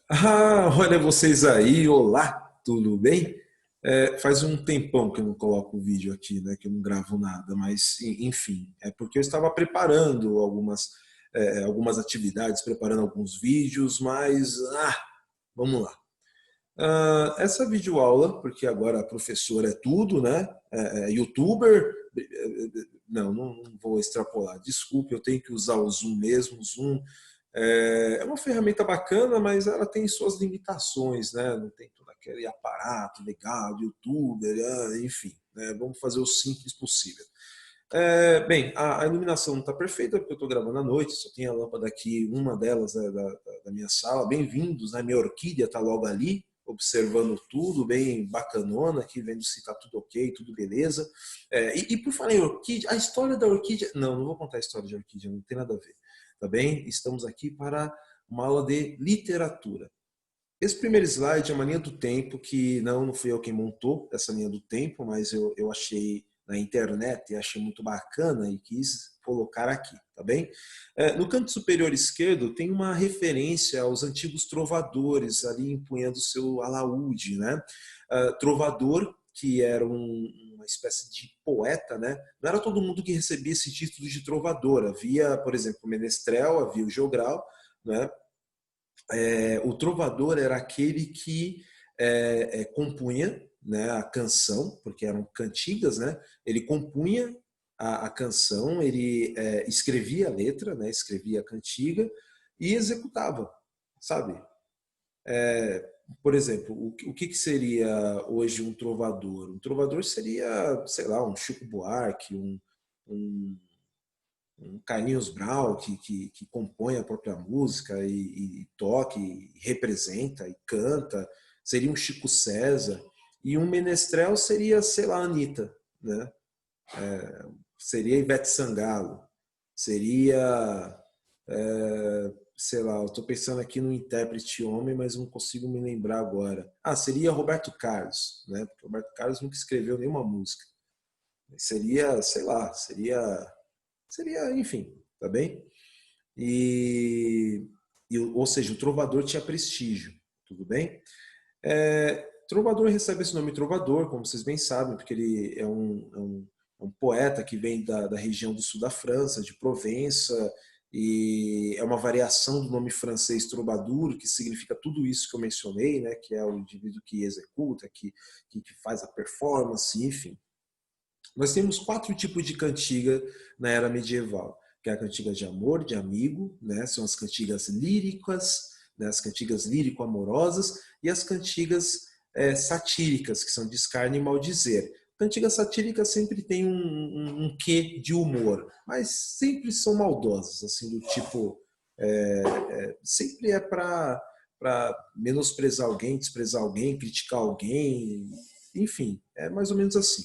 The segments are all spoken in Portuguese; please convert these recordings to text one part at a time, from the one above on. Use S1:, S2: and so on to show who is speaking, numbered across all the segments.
S1: Ah, olha vocês aí, olá, tudo bem? Faz um tempão que eu não coloco o vídeo aqui, né? Que eu não gravo nada, mas enfim, é porque eu estava preparando algumas atividades, preparando alguns vídeos, mas vamos lá. Essa videoaula, porque agora a professora é tudo, né? YouTuber, não vou extrapolar, desculpe, eu tenho que usar o Zoom mesmo, o Zoom é uma ferramenta bacana, mas ela tem suas limitações, né? Não tem todo aquele aparato legal de youtuber, enfim, né? Vamos fazer o simples possível. Bem, a iluminação não está perfeita porque eu estou gravando à noite, só tem a lâmpada aqui, uma delas é da minha sala. Bem-vindos, né? Minha orquídea está logo ali, observando tudo, bem bacanona aqui, vendo se está tudo ok, tudo beleza. E por falar em orquídea, a história da orquídea. Não vou contar a história de orquídea, não tem nada a ver. Tá bem? Estamos aqui para uma aula de literatura. Esse primeiro slide é uma linha do tempo que não fui eu quem montou essa linha do tempo, mas eu achei na internet e achei muito bacana e quis colocar aqui, tá bem? No canto superior esquerdo tem uma referência aos antigos trovadores ali empunhando seu alaúde, né? Trovador, que era uma espécie de poeta, né? Não era todo mundo que recebia esse título de trovador. Havia, por exemplo, o menestrel, havia o jogral, né? O trovador era aquele que compunha, né, a canção, porque eram cantigas, né? Ele compunha a canção, ele escrevia a letra, né? Escrevia a cantiga e executava, sabe? Por exemplo, o que seria hoje um trovador? Um trovador seria, sei lá, um Chico Buarque, um um Carlinhos Brau que compõe a própria música e toca, e representa, e canta, seria um Chico César, e um menestrel seria, sei lá, a Anitta, né? Seria Ivete Sangalo, seria, sei lá, eu estou pensando aqui no intérprete homem, mas não consigo me lembrar agora. Seria Roberto Carlos, né? Porque Roberto Carlos nunca escreveu nenhuma música. Seria, sei lá, seria, enfim, tá bem? E, ou seja, o trovador tinha prestígio, tudo bem? Trovador recebe esse nome trovador, como vocês bem sabem, porque ele é um poeta que vem da região do sul da França, de Provença, e é uma variação do nome francês troubadour, que significa tudo isso que eu mencionei, né, que é o indivíduo que executa, que faz a performance, enfim. Nós temos quatro tipos de cantiga na era medieval, que é a cantiga de amor, de amigo, né? São as cantigas líricas, né? As cantigas lírico-amorosas e as cantigas satíricas, que são de escárnio e maldizer. Cantigas satíricas sempre tem um quê de humor, mas sempre são maldosas, assim, do tipo, sempre é para menosprezar alguém, desprezar alguém, criticar alguém, enfim, é mais ou menos assim.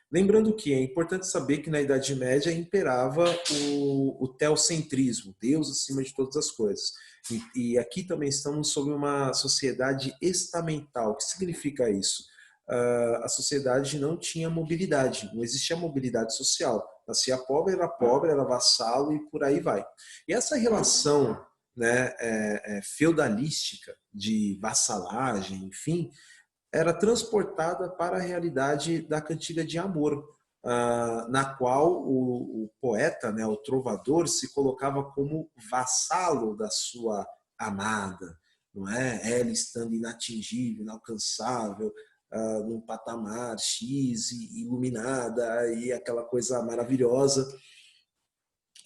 S1: Lembrando que é importante saber que na Idade Média imperava o teocentrismo, Deus acima de todas as coisas. E aqui também estamos sob uma sociedade estamental. O que significa isso? A sociedade não tinha mobilidade, não existia mobilidade social. Nascia pobre, era vassalo e por aí vai. E essa relação, né, feudalística de vassalagem, enfim, era transportada para a realidade da cantiga de amor, na qual o poeta, né, o trovador, se colocava como vassalo da sua amada, não é? Ela estando inatingível, inalcançável, num patamar X, iluminada, e aquela coisa maravilhosa.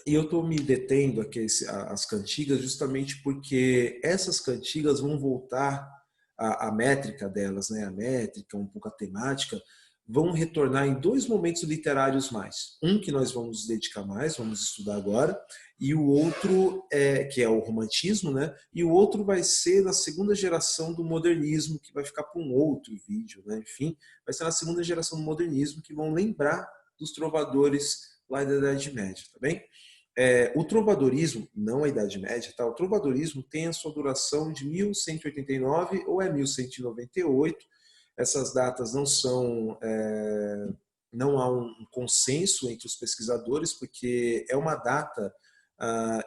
S1: E eu estou me detendo aqui as cantigas justamente porque essas cantigas vão voltar a métrica delas, né? A métrica, um pouco a temática, vão retornar em dois momentos literários mais. Um que nós vamos nos dedicar mais, vamos estudar agora, e o outro que é o romantismo, né? E o outro vai ser na segunda geração do modernismo, que vai ficar para um outro vídeo, né? Enfim, vai ser na segunda geração do modernismo que vão lembrar dos trovadores lá da Idade Média, tá bem? O trovadorismo, não a Idade Média, tá? O trovadorismo tem a sua duração de 1189 ou 1198. Essas datas não são, não há um consenso entre os pesquisadores, porque é uma data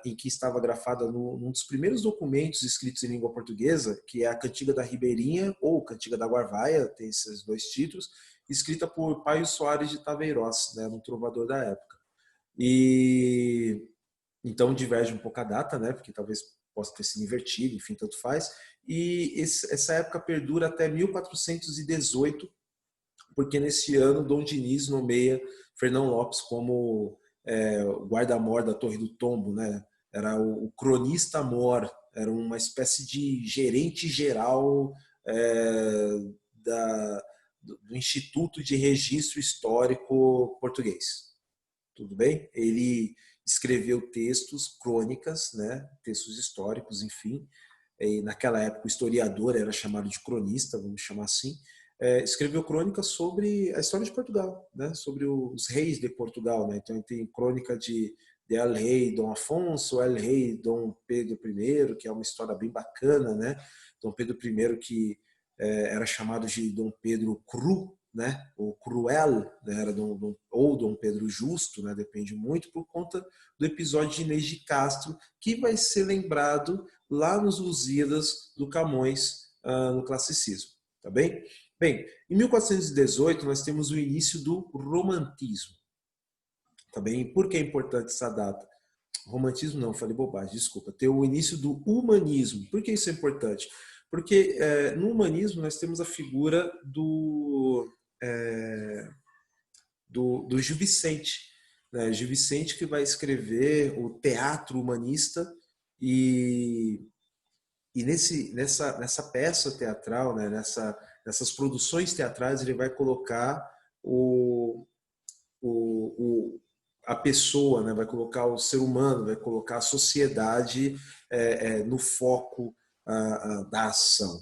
S1: em que estava grafada num dos primeiros documentos escritos em língua portuguesa, que é a Cantiga da Ribeirinha, ou Cantiga da Guarvaia, tem esses dois títulos, escrita por Paio Soares de Taveirós, né, um trovador da época. E então diverge um pouco a data, né, porque talvez possa ter sido invertido, enfim, tanto faz. E essa época perdura até 1418, porque nesse ano Dom Diniz nomeia Fernão Lopes como o guarda-mor da Torre do Tombo, né? Era o cronista-mor, era uma espécie de gerente geral do Instituto de Registro Histórico Português. Tudo bem? Ele escreveu textos, crônicas, né? Textos históricos, enfim. E naquela época o historiador era chamado de cronista, vamos chamar assim. Escreveu crônicas sobre a história de Portugal, né? Sobre os reis de Portugal, né? Então tem crônica de El Rei Dom Afonso, El Rei Dom Pedro I, que é uma história bem bacana, né? Dom Pedro I que era chamado de Dom Pedro Cru, né? Ou Cruel, né? Era ou Dom Pedro Justo, né? Depende muito por conta do episódio de Inês de Castro, que vai ser lembrado lá nos Lusíadas do Camões, no classicismo, tá bem? Bem, em 1418 nós temos o início do romantismo, tá bem? Por que é importante essa data? Romantismo não, falei bobagem, desculpa. Tem o início do humanismo. Por que isso é importante? Porque no humanismo nós temos a figura do Gil Vicente, né? Gil Vicente que vai escrever o teatro humanista e nessa peça teatral, né? Nessas produções teatrais, ele vai colocar a pessoa, né? Vai colocar o ser humano, vai colocar a sociedade no foco da ação.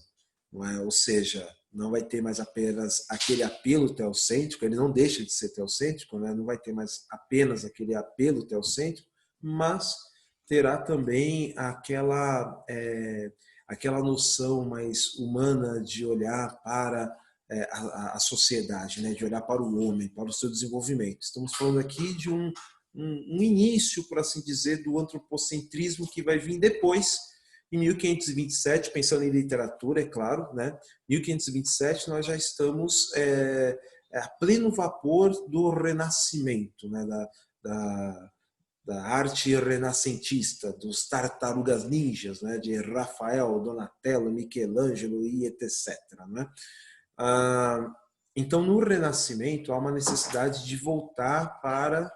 S1: Não é? Ou seja, não vai ter mais apenas aquele apelo teocêntrico, ele não deixa de ser teocêntrico, né? Não vai ter mais apenas aquele apelo teocêntrico, mas terá também aquela noção mais humana de olhar para a sociedade, né? De olhar para o homem, para o seu desenvolvimento. Estamos falando aqui de um início, por assim dizer, do antropocentrismo que vai vir depois, em 1527, pensando em literatura, é claro, né? 1527 nós já estamos a pleno vapor do renascimento, né? Da arte renascentista, dos tartarugas ninjas, né? De Rafael, Donatello, Michelangelo e etc. Né? Então, no Renascimento, há uma necessidade de voltar para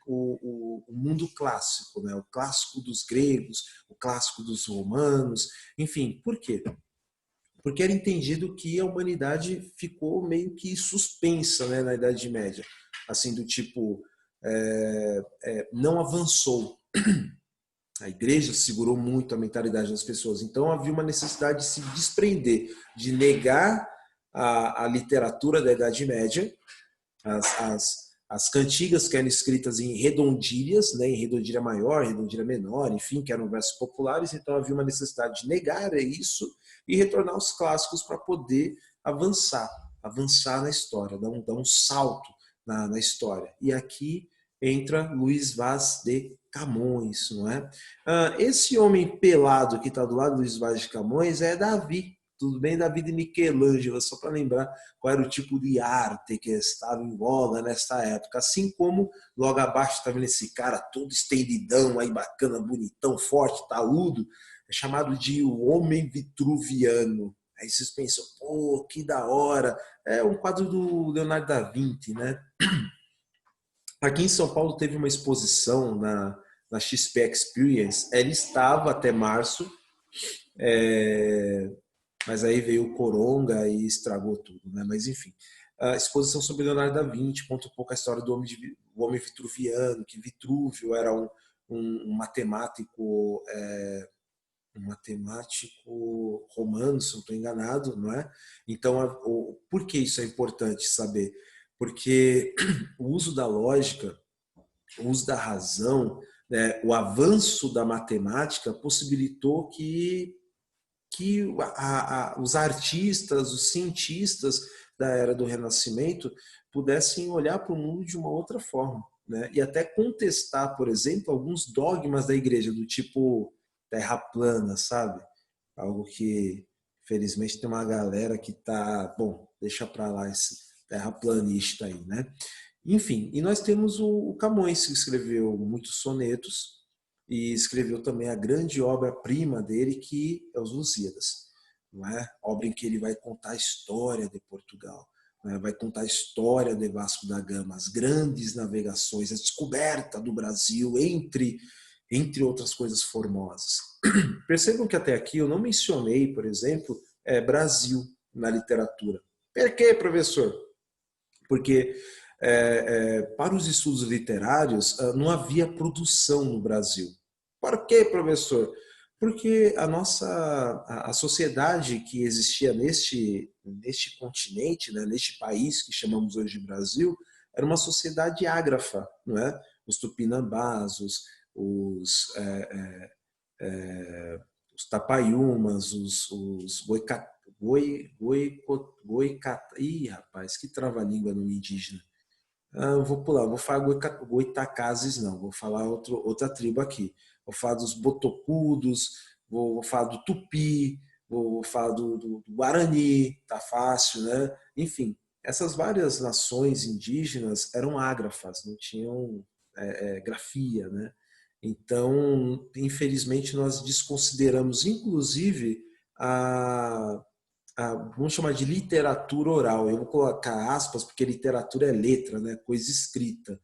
S1: o mundo clássico, né? O clássico dos gregos, o clássico dos romanos, enfim. Por quê? Porque era entendido que a humanidade ficou meio que suspensa, né, na Idade Média, assim, do tipo, não avançou. A igreja segurou muito a mentalidade das pessoas, então havia uma necessidade de se desprender, de negar a literatura da Idade Média, as cantigas que eram escritas em redondilhas, né, em redondilha maior, redondilha menor, enfim, que eram versos populares, então havia uma necessidade de negar isso e retornar aos clássicos para poder avançar na história, dar um salto na história. E aqui entra Luís Vaz de Camões, não é? Esse homem pelado que está do lado de Luís Vaz de Camões é Davi. Tudo bem, Davi de Michelangelo, só para lembrar qual era o tipo de arte que estava em voga nessa época. Assim como logo abaixo está vendo esse cara todo estendidão, aí bacana, bonitão, forte, taúdo, é chamado de o Homem Vitruviano. Aí vocês pensam, pô, que da hora. É um quadro do Leonardo da Vinci, né? Aqui em São Paulo teve uma exposição na XP Experience. Ela estava até março, mas aí veio o Coronga e estragou tudo, né? Mas enfim, a exposição sobre Leonardo da Vinci conta um pouco a história do homem vitruviano, que Vitrúvio era um matemático romano, se não estou enganado, não é? Então, por que isso é importante saber? Porque o uso da lógica, o uso da razão, né, o avanço da matemática possibilitou que os artistas, os cientistas da era do Renascimento pudessem olhar para o mundo de uma outra forma. né? E até contestar, por exemplo, alguns dogmas da igreja, do tipo terra plana, sabe? Algo que, felizmente, tem uma galera que tá, bom, deixa para lá esse terraplanista aí, né? Enfim, e nós temos o Camões, que escreveu muitos sonetos e escreveu também a grande obra-prima dele, que é os Lusíadas, não é? Obra em que ele vai contar a história de Portugal, né? Vai contar a história de Vasco da Gama, as grandes navegações, a descoberta do Brasil, entre outras coisas formosas. Percebam que até aqui eu não mencionei, por exemplo, Brasil na literatura. Por quê, professor? Porque para os estudos literários não havia produção no Brasil. Para quê, professor? Porque a sociedade que existia neste continente, né, neste país que chamamos hoje de Brasil, era uma sociedade ágrafa, não é? Os tupinambás, os tapaiumas, os ih, rapaz, que trava-língua no indígena. Eu vou pular, vou falar goitacazes, não, vou falar outra tribo aqui. Vou falar dos botocudos, vou falar do tupi, vou falar do Guarani, tá fácil, né? Enfim, essas várias nações indígenas eram ágrafas, não tinham grafia, né? Então, infelizmente, nós desconsideramos, inclusive, vamos chamar de literatura oral. Eu vou colocar aspas, porque literatura é letra, né? Coisa escrita.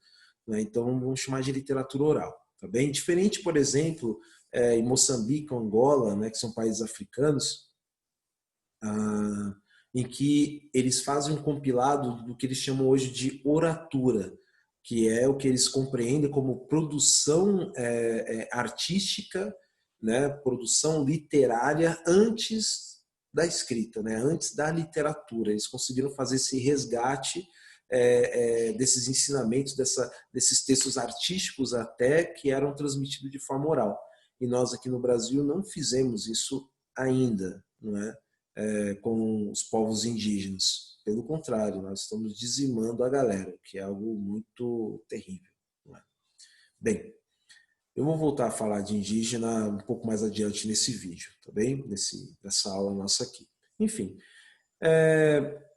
S1: Né? Então, vamos chamar de literatura oral. Tá bem? Diferente, por exemplo, em Moçambique, Angola, né, que são países africanos, em que eles fazem um compilado do que eles chamam hoje de oratura, que é o que eles compreendem como produção artística, né, produção literária antes da escrita, né, antes da literatura. Eles conseguiram fazer esse resgate desses ensinamentos, desses textos artísticos até que eram transmitidos de forma oral. E nós aqui no Brasil não fizemos isso ainda, não é? Com os povos indígenas. Pelo contrário, nós estamos dizimando a galera, que é algo muito terrível. Não é? Bem, eu vou voltar a falar de indígena um pouco mais adiante nesse vídeo, tá bem? Nessa aula nossa aqui. Enfim,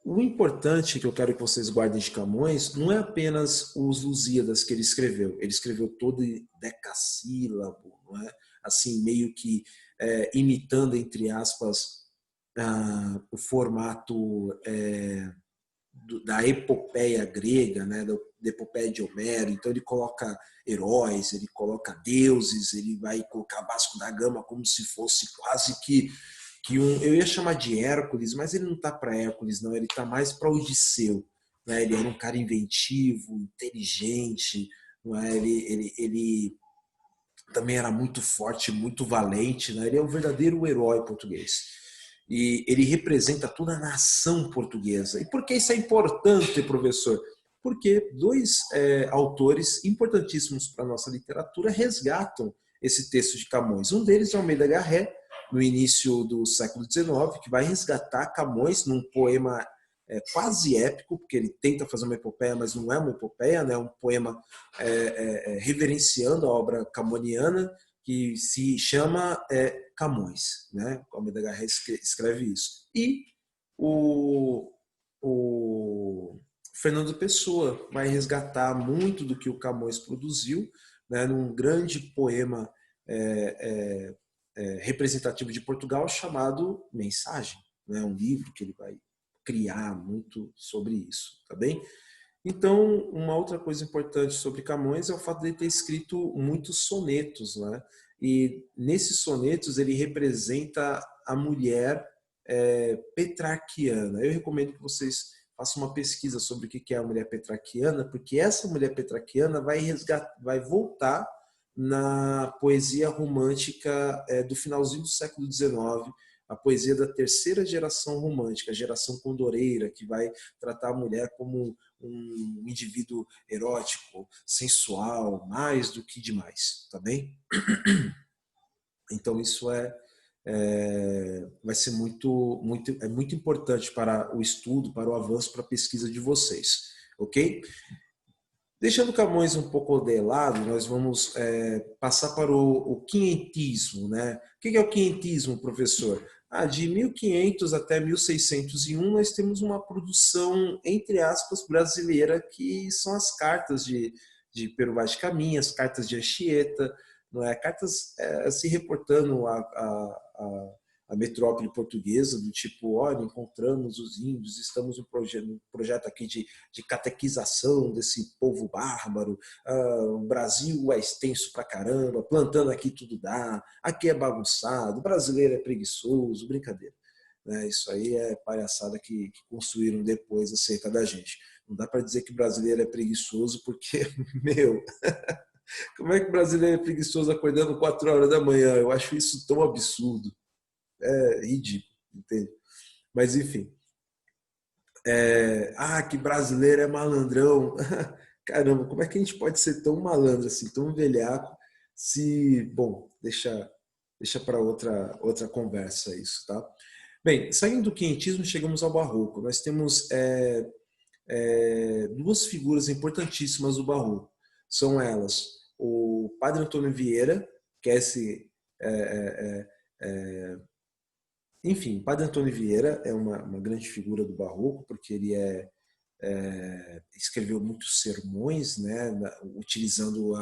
S1: o importante que eu quero que vocês guardem de Camões não é apenas os Lusíadas que ele escreveu todo decassílabo, não é? Assim, meio que imitando, entre aspas, o formato da epopeia grega, né, da epopeia de Homero. Então ele coloca heróis, ele coloca deuses, ele vai colocar Vasco da Gama como se fosse quase que eu ia chamar de Hércules, mas ele não está para Hércules, não, ele está mais para Odisseu. Né? Ele era um cara inventivo, inteligente, não é? Ele também era muito forte, muito valente, né? Ele é um verdadeiro herói português. E ele representa toda a nação portuguesa. E por que isso é importante, professor? Porque dois autores importantíssimos para a nossa literatura resgatam esse texto de Camões. Um deles é Almeida Garré, no início do século XIX, que vai resgatar Camões num poema quase épico, porque ele tenta fazer uma epopeia, mas não é uma epopeia, né? É um poema reverenciando a obra camoniana, que se chama Camões, né? O Almeida Garré escreve isso. E o Fernando Pessoa vai resgatar muito do que o Camões produziu, né, num grande poema representativo de Portugal chamado Mensagem, né, um livro que ele vai criar muito sobre isso, tá bem? Então, uma outra coisa importante sobre Camões é o fato de ele ter escrito muitos sonetos, né? E nesses sonetos ele representa a mulher petrarquiana. Eu recomendo que vocês façam uma pesquisa sobre o que é a mulher petrarquiana, porque essa mulher petrarquiana vai voltar na poesia romântica do finalzinho do século XIX, a poesia da terceira geração romântica, a geração condoreira, que vai tratar a mulher como um indivíduo erótico, sensual, mais do que demais, tá bem? Então isso vai ser muito importante para o estudo, para o avanço, para a pesquisa de vocês, ok? Deixando Camões um pouco de lado, nós vamos passar para o quinhentismo, né? O que é o quinhentismo, professor? De 1500 até 1601, nós temos uma produção, entre aspas, brasileira, que são as cartas de Pero Vaz de Caminha, as cartas de Anchieta, não é? Cartas se reportando a metrópole portuguesa, do tipo, olha, encontramos os índios, estamos um projeto aqui de catequização desse povo bárbaro, o Brasil é extenso pra caramba, plantando aqui tudo dá, aqui é bagunçado, o brasileiro é preguiçoso, brincadeira. Né? Isso aí é palhaçada que construíram depois acerca da gente. Não dá para dizer que o brasileiro é preguiçoso, porque, meu, como é que o brasileiro é preguiçoso acordando 4 horas da manhã? Eu acho isso tão absurdo. É ridículo, entende? Mas enfim. Que brasileiro é malandrão. Caramba, como é que a gente pode ser tão malandro assim, tão velhaco, se... Bom, deixa para outra conversa isso, tá? Bem, saindo do quinhentismo, chegamos ao barroco. Nós temos duas figuras importantíssimas do barroco. São elas o Padre Antônio Vieira, que é esse... enfim, Padre Antônio Vieira é uma grande figura do barroco, porque ele escreveu muitos sermões, né, utilizando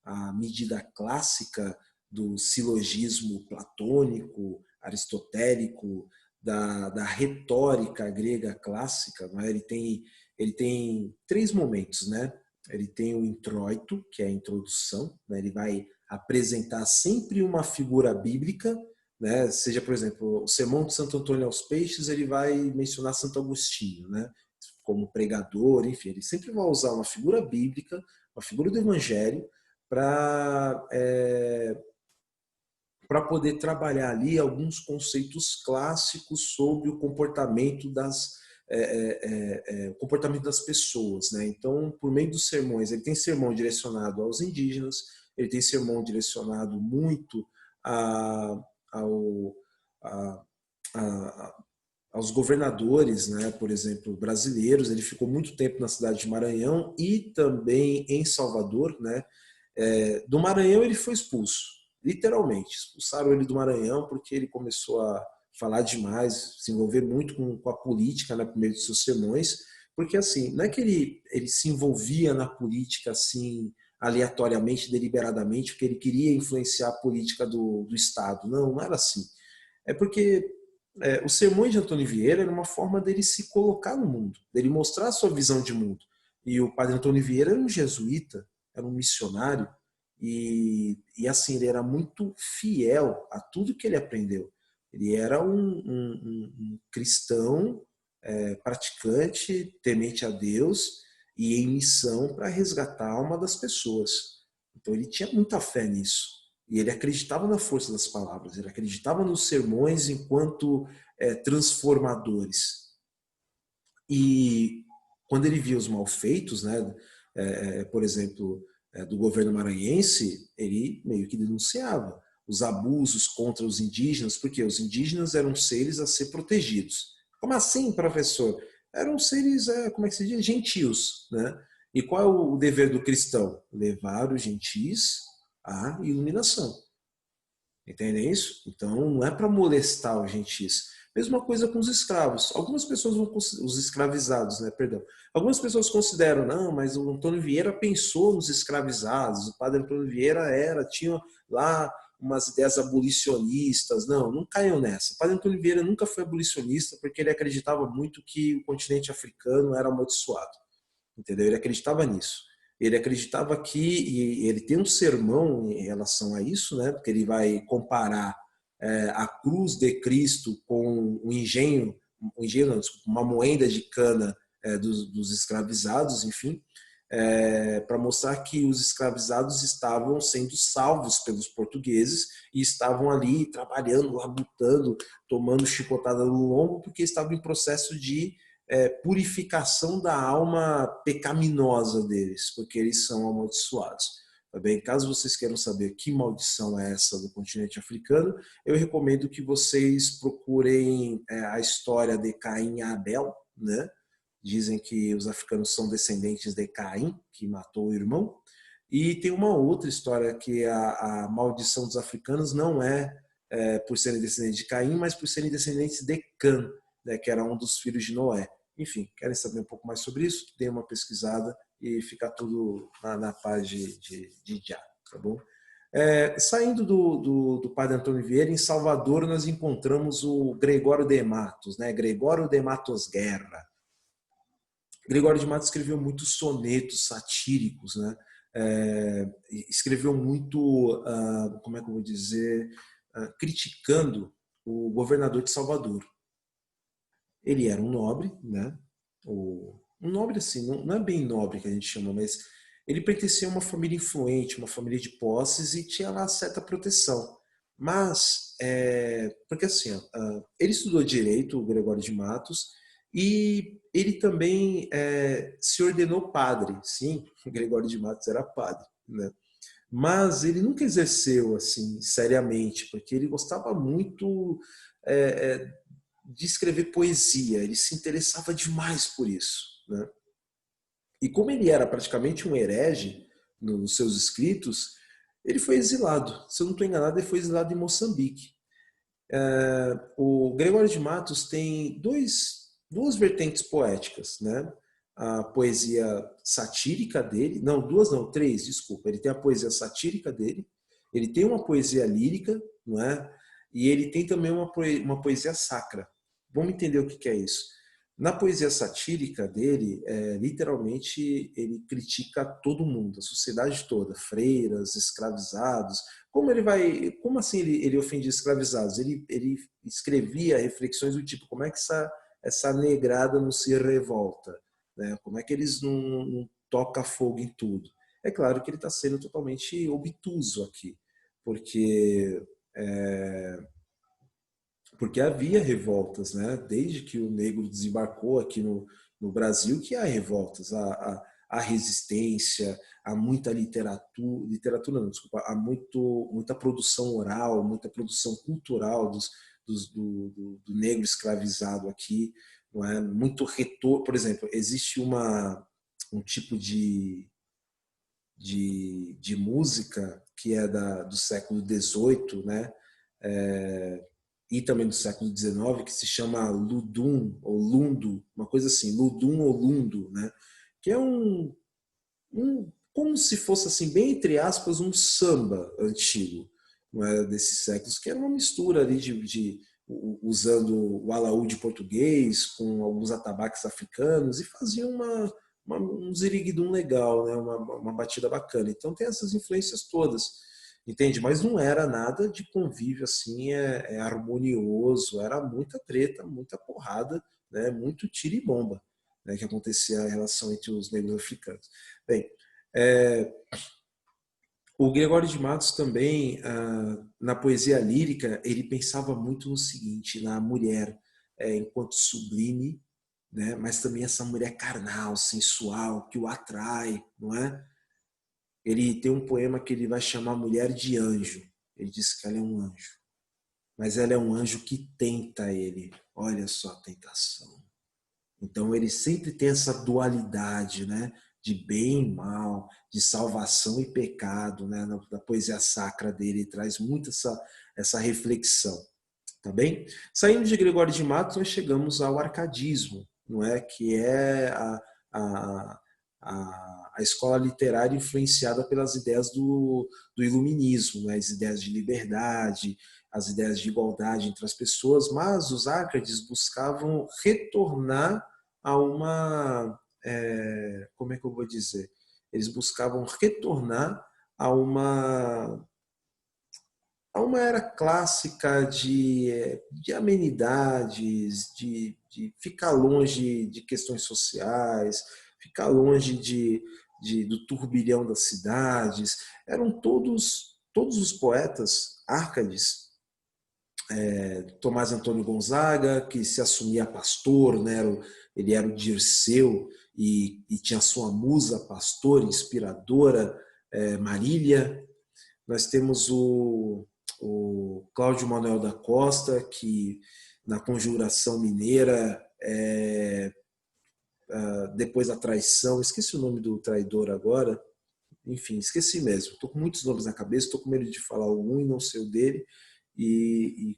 S1: a medida clássica do silogismo platônico, aristotélico, da retórica grega clássica. Né? Ele tem 3 momentos. Né? Ele tem o introito, que é a introdução, né? Ele vai apresentar sempre uma figura bíblica, né? Seja, por exemplo, o Sermão de Santo Antônio aos Peixes, ele vai mencionar Santo Agostinho, né? Como pregador, enfim, ele sempre vai usar uma figura bíblica, uma figura do Evangelho, para poder trabalhar ali alguns conceitos clássicos sobre o comportamento o comportamento das pessoas. Né? Então, por meio dos sermões, ele tem sermão direcionado aos indígenas, ele tem sermão direcionado muito ao, a, a, aos governadores, né, por exemplo, brasileiros. Ele ficou muito tempo na cidade de Maranhão e também em Salvador. Né? Do Maranhão ele foi expulso, literalmente. Expulsaram ele do Maranhão porque ele começou a falar demais, se envolver muito com a política, né, por meio de seus sermões, porque assim, não é que ele se envolvia na política assim aleatoriamente, deliberadamente, porque ele queria influenciar a política do Estado. Não era assim. É porque os sermões de Antônio Vieira era uma forma dele se colocar no mundo, dele mostrar a sua visão de mundo. E o padre Antônio Vieira era um jesuíta, era um missionário, e assim, ele era muito fiel a tudo que ele aprendeu. Ele era um cristão praticante, temente a Deus e em missão para resgatar a alma das pessoas. Então ele tinha muita fé nisso. E ele acreditava na força das palavras, ele acreditava nos sermões enquanto transformadores. E quando ele via os malfeitos, né, por exemplo, do governo maranhense, ele meio que denunciava os abusos contra os indígenas, porque os indígenas eram seres a ser protegidos. Como assim, professor? Eram seres, como é que se diz? Gentios. Né? E qual é o dever do cristão? Levar os gentis à iluminação. Entendem isso? Então não é para molestar os gentis. Mesma coisa com os escravos. Algumas pessoas vão os escravizados, né? Perdão. Algumas pessoas consideram, não, mas o Antônio Vieira pensou nos escravizados. O padre Antônio Vieira tinha lá umas ideias abolicionistas. Não, não caiam nessa. O padre Antônio Vieira nunca foi abolicionista porque ele acreditava muito que o continente africano era amaldiçoado. Entendeu? Ele acreditava nisso. Ele acreditava que, e ele tem um sermão em relação a isso, né? Porque ele vai comparar a cruz de Cristo com não, desculpa, uma moenda de cana dos escravizados, enfim, para mostrar que os escravizados estavam sendo salvos pelos portugueses e estavam ali trabalhando, labutando, tomando chicotada no lombo, porque estavam em processo de purificação da alma pecaminosa deles, porque eles são amaldiçoados. Tá bem? Caso vocês queiram saber que maldição é essa do continente africano, eu recomendo que vocês procurem a história de Caim e Abel, né? Dizem que os africanos são descendentes de Caim, que matou o irmão. E tem uma outra história que a maldição dos africanos não é por serem descendentes de Caim, mas por serem descendentes de Cã, né, que era um dos filhos de Noé. Enfim, querem saber um pouco mais sobre isso? Dê uma pesquisada e fica tudo na paz de já, tá bom? Saindo do Padre Antônio Vieira, em Salvador nós encontramos o Gregório de Matos, né? Gregório de Matos Guerra. Gregório de Matos escreveu muitos sonetos satíricos, né? Escreveu muito, como é que eu vou dizer, criticando o governador de Salvador. Ele era um nobre, né? Um nobre assim, não é bem nobre que a gente chama, mas ele pertencia a uma família influente, uma família de posses e tinha lá certa proteção. Mas, porque assim, ele estudou direito, o Gregório de Matos, e ele também se ordenou padre. Sim, o Gregório de Matos era padre, né? Mas ele nunca exerceu assim seriamente, porque ele gostava muito de escrever poesia, ele se interessava demais por isso, né? E como ele era praticamente um herege nos seus escritos, ele foi exilado. Se eu não estou enganado, ele foi exilado em Moçambique. O Gregório de Matos tem duas vertentes poéticas, né? A poesia satírica dele, não, duas não, três, desculpa. Ele tem a poesia satírica dele, ele tem uma poesia lírica, não é? E ele tem também uma poesia sacra. Vamos entender o que é isso. Na poesia satírica dele, literalmente ele critica todo mundo, a sociedade toda, freiras, escravizados. Como assim ele ofendia escravizados? Ele escrevia reflexões do tipo, como é que essa negrada não se revolta, né? Como é que eles não tocam fogo em tudo? É claro que ele está sendo totalmente obtuso aqui, porque porque havia revoltas, né? Desde que o negro desembarcou aqui no Brasil, que há revoltas, há resistência, há muita literatura não, desculpa, há muita produção oral, muita produção cultural do negro escravizado aqui, não é? Muito retorno, por exemplo, existe um tipo de música que é do século XVIII, né? E também do século XIX, que se chama Ludum ou Lundo, uma coisa assim, Ludum ou Lundo, né? Que é como se fosse assim, bem entre aspas, um samba antigo, não é, desses séculos, que era uma mistura ali usando o alaúde português com alguns atabaques africanos e fazia um ziriguidum legal, né? Uma batida bacana. Então tem essas influências todas, entende? Mas não era nada de convívio assim, harmonioso, era muita treta, muita porrada, né? Muito tiro e bomba, né? Que acontecia a relação entre os negros africanos. Bem, o Gregório de Matos também, na poesia lírica, ele pensava muito no seguinte, na mulher enquanto sublime, né? Mas também essa mulher carnal, sensual, que o atrai, não é? Ele tem um poema que ele vai chamar Mulher de Anjo. Ele diz que ela é um anjo, mas ela é um anjo que tenta ele. Olha só a tentação. Então ele sempre tem essa dualidade, né? De bem e mal, de salvação e pecado, né? Na poesia sacra dele, ele traz muito essa reflexão, tá bem? Saindo de Gregório de Matos, nós chegamos ao arcadismo, não é? Que é a, a escola literária influenciada pelas ideias do iluminismo, né? As ideias de liberdade, as ideias de igualdade entre as pessoas, mas os Árcades buscavam retornar a como é que eu vou dizer? Eles buscavam retornar a uma era clássica de amenidades, de ficar longe de questões sociais, ficar longe do turbilhão das cidades. Eram todos os poetas Árcades, Tomás Antônio Gonzaga, que se assumia pastor, né? Ele era o Dirceu e tinha sua musa pastora, inspiradora, Marília. Nós temos o Cláudio Manuel da Costa, que na Conjuração Mineira Depois da Traição, esqueci o nome do traidor agora, enfim, esqueci mesmo. Estou com muitos nomes na cabeça, estou com medo de falar algum e não ser o dele e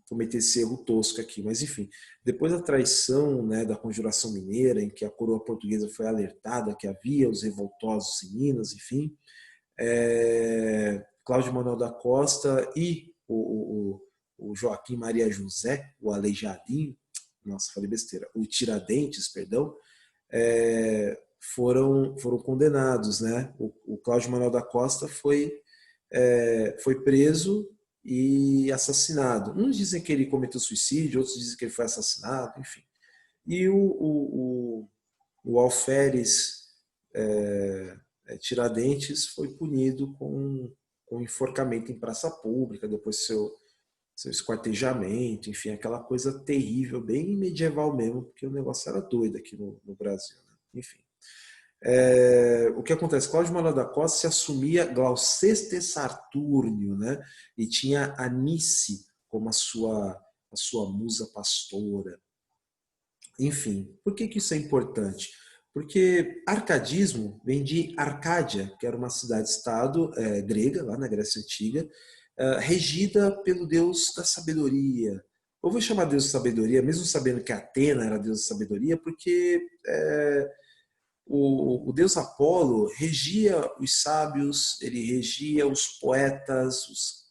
S1: cometer esse erro tosco aqui. Mas, enfim, depois da traição, né, da Conjuração Mineira, em que a coroa portuguesa foi alertada que havia os revoltosos em Minas, enfim, Cláudio Manuel da Costa e o Joaquim Maria José, o Aleijadinho, nossa, falei besteira, o Tiradentes, perdão, foram condenados, né? O Cláudio Manuel da Costa foi preso e assassinado. Uns dizem que ele cometeu suicídio, outros dizem que ele foi assassinado, enfim. E o Alferes Tiradentes foi punido com enforcamento em praça pública, depois seu esquartejamento, enfim, aquela coisa terrível, bem medieval mesmo, porque o negócio era doido aqui no Brasil, né? Enfim. O que acontece? Cláudio Manuel da Costa se assumia Gloucester Saturnio, né? E tinha Anice como a sua musa pastora. Enfim, por que isso é importante? Porque arcadismo vem de Arcádia, que era uma cidade-estado grega, lá na Grécia Antiga, regida pelo deus da sabedoria. Eu vou chamar Deus de sabedoria, mesmo sabendo que Atena era Deus da sabedoria, porque o deus Apolo regia os sábios, ele regia os poetas,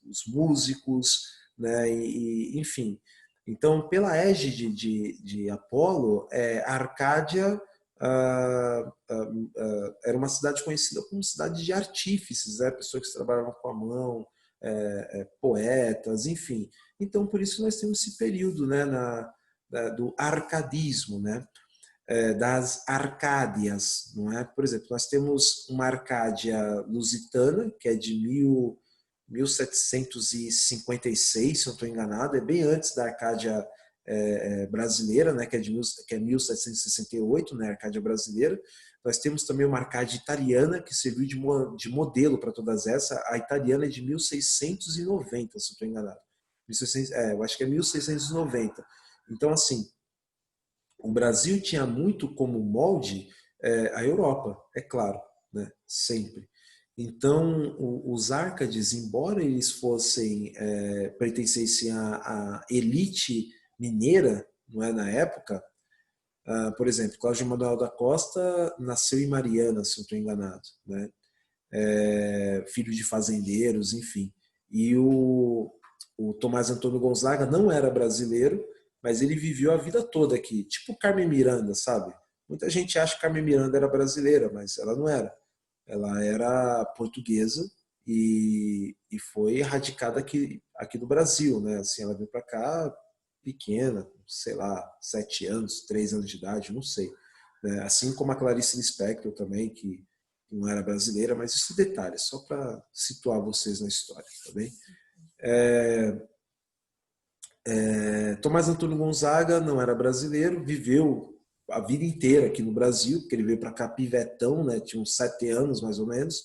S1: os músicos, né? Enfim. Então, pela égide de Apolo, a Arcádia era uma cidade conhecida como cidade de artífices, pessoas que trabalhavam com a mão, poetas, enfim. Então, por isso nós temos esse período, né, do arcadismo, né? Das Arcádias, não é? Por exemplo, nós temos uma Arcádia lusitana, que é de 1756, se não estou enganado, é bem antes da Arcádia brasileira, né, que é 1768, né, a Arcádia brasileira. Nós temos também uma Arcádia italiana, que serviu de modelo para todas essas. A italiana é de 1690, se não estou enganado. 1600, eu acho que é 1690. Então, assim, o Brasil tinha muito como molde a Europa, é claro, né? Sempre. Então, os Árcades, embora eles pertencessem à elite mineira, não é, na época, por exemplo, Cláudio Manuel da Costa nasceu em Mariana, se eu estou enganado, né? Filho de fazendeiros, enfim. E o Tomás Antônio Gonzaga não era brasileiro, mas ele viveu a vida toda aqui, tipo Carmen Miranda, sabe? Muita gente acha que Carmen Miranda era brasileira, mas ela não era. Ela era portuguesa e foi radicada aqui no Brasil, né? Assim, ela veio para cá pequena, sei lá, 7 anos, 3 anos de idade, não sei. Assim como a Clarice Lispector também, que não era brasileira, mas isso é detalhe, só para situar vocês na história, tá bem? Tomás Antônio Gonzaga não era brasileiro, viveu a vida inteira aqui no Brasil, porque ele veio para cá pivetão, né, tinha uns 7 anos mais ou menos,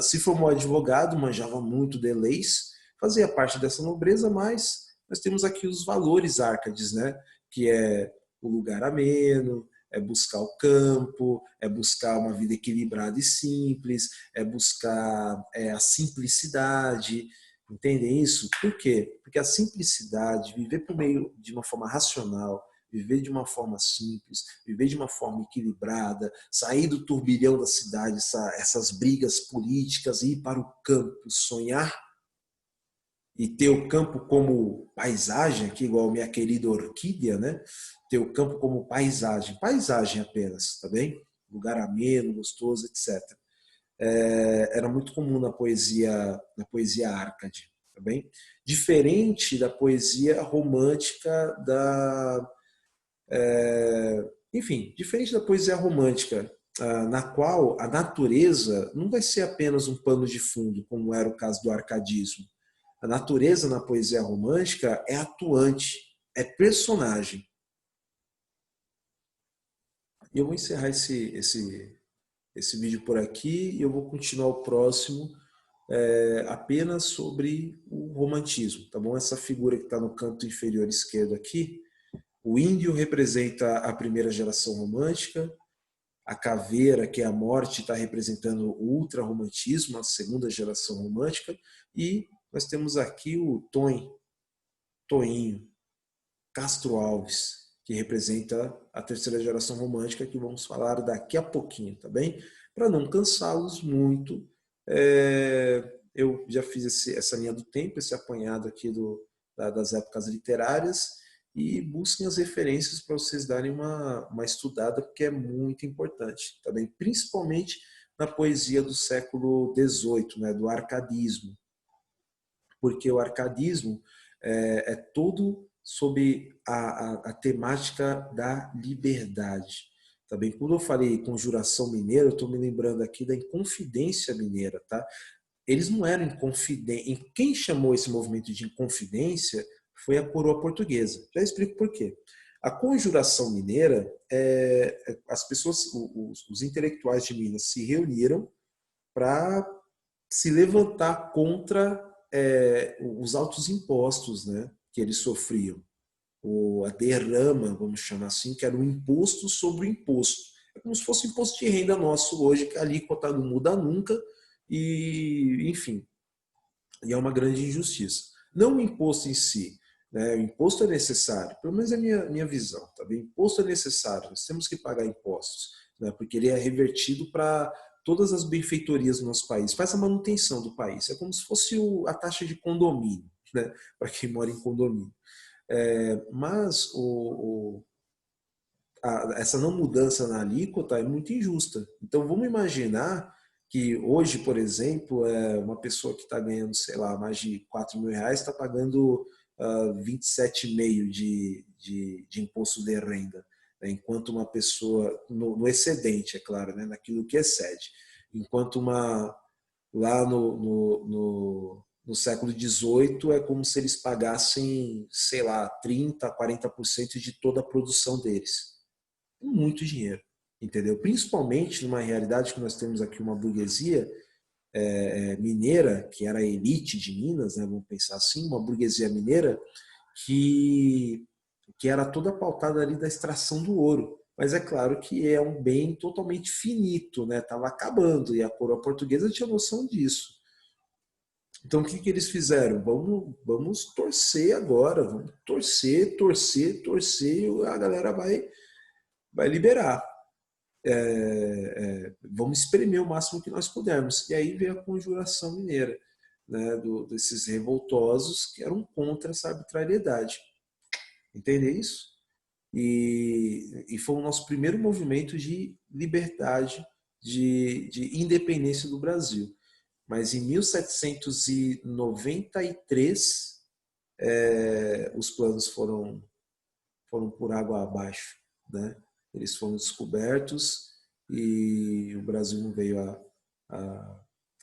S1: se formou advogado, manjava muito de leis, fazia parte dessa nobreza, mas nós temos aqui os valores árcades, né, que é o lugar ameno, é buscar o campo, é buscar uma vida equilibrada e simples, é buscar a simplicidade. Entendem isso? Por quê? Porque a simplicidade, viver por meio de uma forma racional, viver de uma forma simples, viver de uma forma equilibrada, sair do turbilhão da cidade, essas brigas políticas, ir para o campo, sonhar e ter o campo como paisagem, aqui igual a minha querida orquídea, né? Ter o campo como paisagem apenas, tá bem? Lugar ameno, gostoso, etc. Era muito comum na poesia árcade, tá bem? Diferente da poesia romântica enfim, diferente da poesia romântica, na qual a natureza não vai ser apenas um pano de fundo, como era o caso do arcadismo. A natureza na poesia romântica é atuante, é personagem. E eu vou encerrar esse vídeo por aqui e eu vou continuar o próximo apenas sobre o romantismo, tá bom? Essa figura que está no canto inferior esquerdo aqui, O índio representa a primeira geração romântica, a caveira, que é a morte, está representando o ultrarromantismo, a segunda geração romântica, e nós temos aqui o Toinho, Castro Alves, que representa a terceira geração romântica, que vamos falar daqui a pouquinho, tá bem? Para não cansá-los muito, eu já fiz essa linha do tempo, esse apanhado aqui das épocas literárias, e busquem as referências para vocês darem uma estudada, porque é muito importante, tá bem? Principalmente na poesia do século XVIII, né, do arcadismo, porque o arcadismo é todo sobre a temática da liberdade. Tá bem? Quando eu falei conjuração mineira, eu estou me lembrando aqui da Inconfidência Mineira. Tá? Eles não eram inconfidentes. Quem chamou esse movimento de Inconfidência foi a coroa portuguesa. Já explico por quê. A conjuração mineira, as pessoas, os intelectuais de Minas se reuniram para se levantar contra os altos impostos, né, que eles sofriam. A derrama, vamos chamar assim, que era um imposto sobre o imposto. É como se fosse um imposto de renda nosso hoje, que a alíquota não muda nunca, e enfim, e é uma grande injustiça. Não o imposto em si, né? O imposto é necessário, pelo menos é a minha visão. Tá bem? O imposto é necessário, nós temos que pagar impostos, né? Porque ele é revertido para todas as benfeitorias do nosso país, faz a manutenção do país. É como se fosse a taxa de condomínio, né? Para quem mora em condomínio. Mas essa não mudança na alíquota é muito injusta. Então vamos imaginar que hoje, por exemplo, uma pessoa que está ganhando, sei lá, mais de R$ 4.000 está pagando 27,5% de imposto de renda, né? Enquanto uma pessoa, no excedente, é claro, né? Naquilo que excede. Enquanto lá no século XVIII é como se eles pagassem, sei lá, 30%, 40% de toda a produção deles. Muito dinheiro, entendeu? Principalmente numa realidade que nós temos aqui uma burguesia mineira, que era a elite de Minas, né, vamos pensar assim, uma burguesia mineira que era toda pautada ali da extração do ouro. Mas é claro que é um bem totalmente finito, né? Estava acabando, e a coroa portuguesa tinha noção disso. Então o que eles fizeram? Vamos torcer agora, vamos torcer, e a galera vai liberar. Vamos espremer o máximo que nós pudermos. E aí veio a conjuração mineira, né, desses revoltosos que eram contra essa arbitrariedade. Entende isso? E foi o nosso primeiro movimento de liberdade, de independência do Brasil. Mas em 1793, os planos foram por água abaixo, né? Eles foram descobertos e o Brasil não veio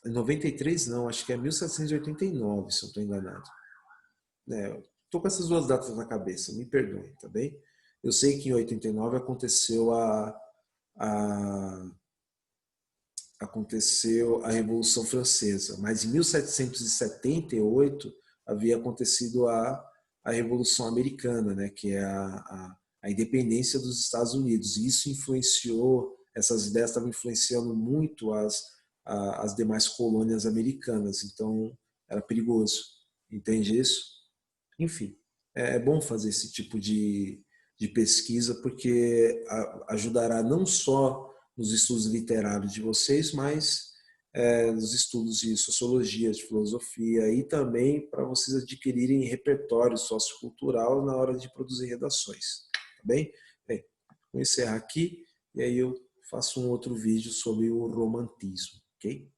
S1: em 93 não, acho que é 1789, se eu estou enganado. Estou com essas duas datas na cabeça, me perdoem, tá bem? Eu sei que em 89 aconteceu aconteceu a Revolução Francesa, mas em 1778 havia acontecido a Revolução Americana, né, que é a independência dos Estados Unidos. E isso influenciou, essas ideias estavam influenciando muito as demais colônias americanas, então era perigoso, entende isso? Enfim, é bom fazer esse tipo de pesquisa, porque ajudará não só nos estudos literários de vocês, mas nos estudos de sociologia, de filosofia, e também para vocês adquirirem repertório sociocultural na hora de produzir redações. Tá bem? Bem, vou encerrar aqui e aí eu faço um outro vídeo sobre o romantismo, ok?